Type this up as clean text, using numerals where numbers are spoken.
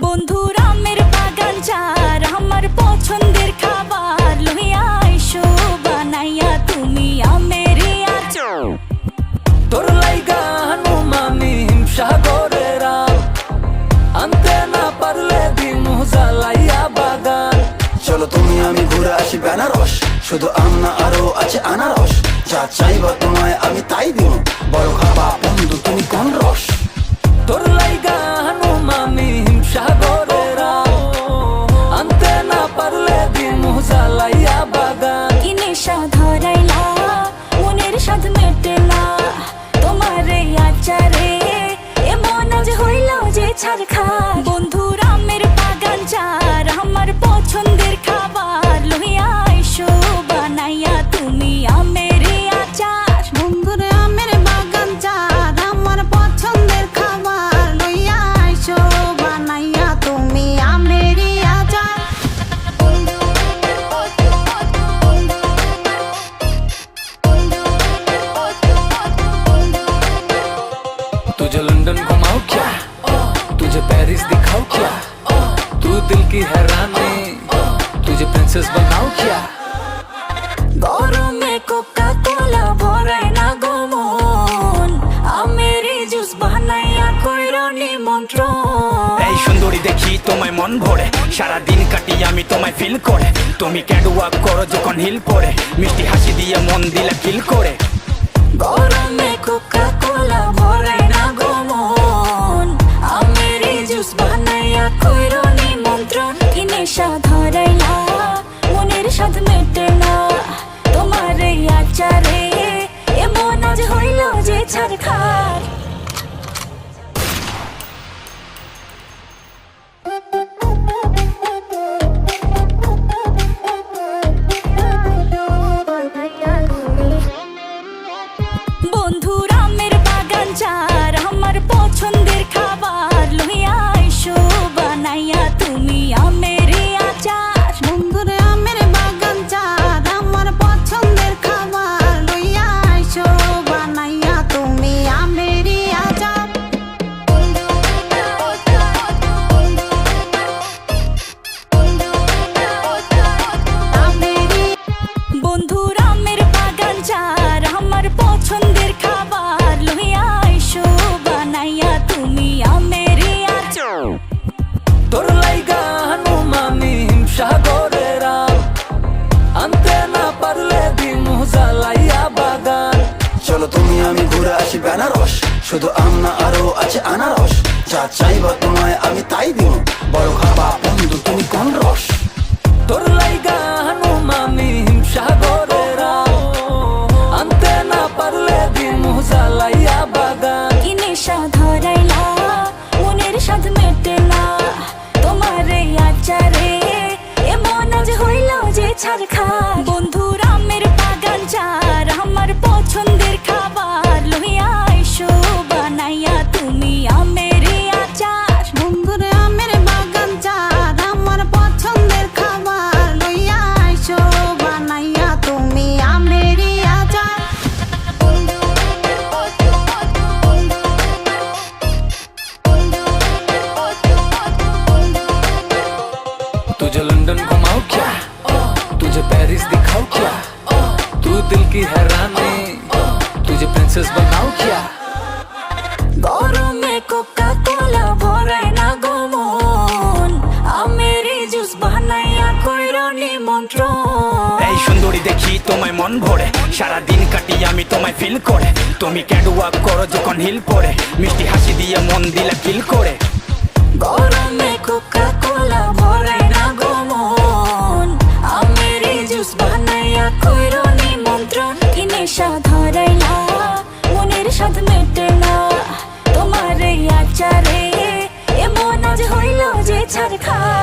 বন্ধুর আমের বাগান চার আমার পছন্দের খাবার লইয়া আইসো বানাইয়া তুমি আমের আচার। তোর লাইগা হানুমামি হিমসাগরের আম, আনতে না পারলে দিমু জ্বালাইয়া বাগান। চলো তুমি আমি ঘুরে আসি বেনারস, শুধু আম না আরো আছে আনারস। যা চাইবা তোমায় আমি তাই দিব, বড় খাবা বন্ধু তুমি কোন রস। তোর লাইগা হানুমামি হিমসাগরের আম, আনতে না পারলে দিমু জ্বালাইয়া বাগান। কি নেশা ধরাইলা মনের স্বাদ মেটে না তোমার এই আচারে, এমন আজ হইল যে ছারখার। বন্ধুর আমের বাগান চার আমার পছন্দের খাবার লইয়া আইসো বানাইয়া তুমি আমের আচার। বন্ধুর আমের বাগান চার আমার পছন্দের খাবার লইয়া আইসো বানাইয়া তুমি আমের আচার। तुझे लंदन घुमाऊं क्या, तुझे पेरिस दिखाऊं क्या, तू दिल की हैरानी, तुझे प्रिंसेस बनाऊं क्या। গরমে কোকা কোলা ভরায় না গো মন, আমের জুস বানাইয়া কইরো নিমন্ত্রণ। এই সুন্দরী দেখি তোমায় মন ভরে, সারা দিন কাটি আমি তোমায় ফিল করে। তুমি ক্যাটওয়াক করো যখন হিল পরে, মিষ্টি হাসি দিয়ে মন দিলা কিল করে। গরমে কোকা কোলা ভরায় না গো মন, আমের জুস বানাইয়া কইরো নিমন্ত্রণ। কি নেশা ধরাইলা মনের স্বাদ মেটে না তোমার এই আচারে, এমন আজ হইল যে ছারখার। বন্ধুর আমের বাগান চার আমার পছন্দের খাবার লইয়া আইসো বানাইয়া তুমি আমের আচার। বন্ধুর আমের বাগান চার আমার পছন্দের খাবার লইয়া আইসো বানাইয়া তুমি আমের আচার। বন্ধুর আমের বাগান চার আমার পছন্দের খাবার লইয়া আইসো বানাইয়া তুমি আমের আচার। তোর লাইগা হানুমামি হিমসাগরের আম, আনতে না পারলে দিমু জ্বালাইয়া বাগান। চলো তুমি আমি ঘুরে আসি বেনারস, শুধু আম না আরো আছে আনারস। যা চাইবা তোমায় আমি তাই দিব, বড় খাবা বন্ধু তুমি কোন রস। তোর লাইগা হানুমামি হিমসাগরের আম, আনতে না পারলে দিমু জ্বালাইয়া বাগান। কি নেশা ধরাইলা মনের স্বাদ মেটে না তোমার এই আচারে, এমন আজ হইল যে ছারখার। বন্ধুর আমের বাগান চার আমার পছন্দের খাবার লইয়া আইসো বানাইয়া তুমি আমের আচার। বন্ধুর আমের বাগান চার আমার পছন্দের খাবার লইয়া আইসো বানাইয়া তুমি আমের আচার। तुझे लंदन घुमाऊं क्या, तुझे पेरिस दिखाऊं क्या, तू दिल की हैरानी, तुझे प्रिंसेस बनाऊं क्या। গরমে কোকা কোলা ভরায় না গো মন, আমের জুস বানাইয়া কইরো নিমন্ত্রণ। এই সুন্দরী দেখি তোমায় মন ভরে, সারা দিন কাটি আমি তোমায় ফিল করে। তুমি ক্যাটওয়াক করো যখন হিল পরে, মিষ্টি হাসি দিয়ে মন দিলা কিল করে। গরমে কোকা কোলা ভরায় না গো মন, আমের জুস বানাইয়া কইরো নিমন্ত্রণ। কি নেশা ধরাইলা মনের স্বাদ মেটে না তোমার এই আচারে, এমন আজ হইল যে ছারখার।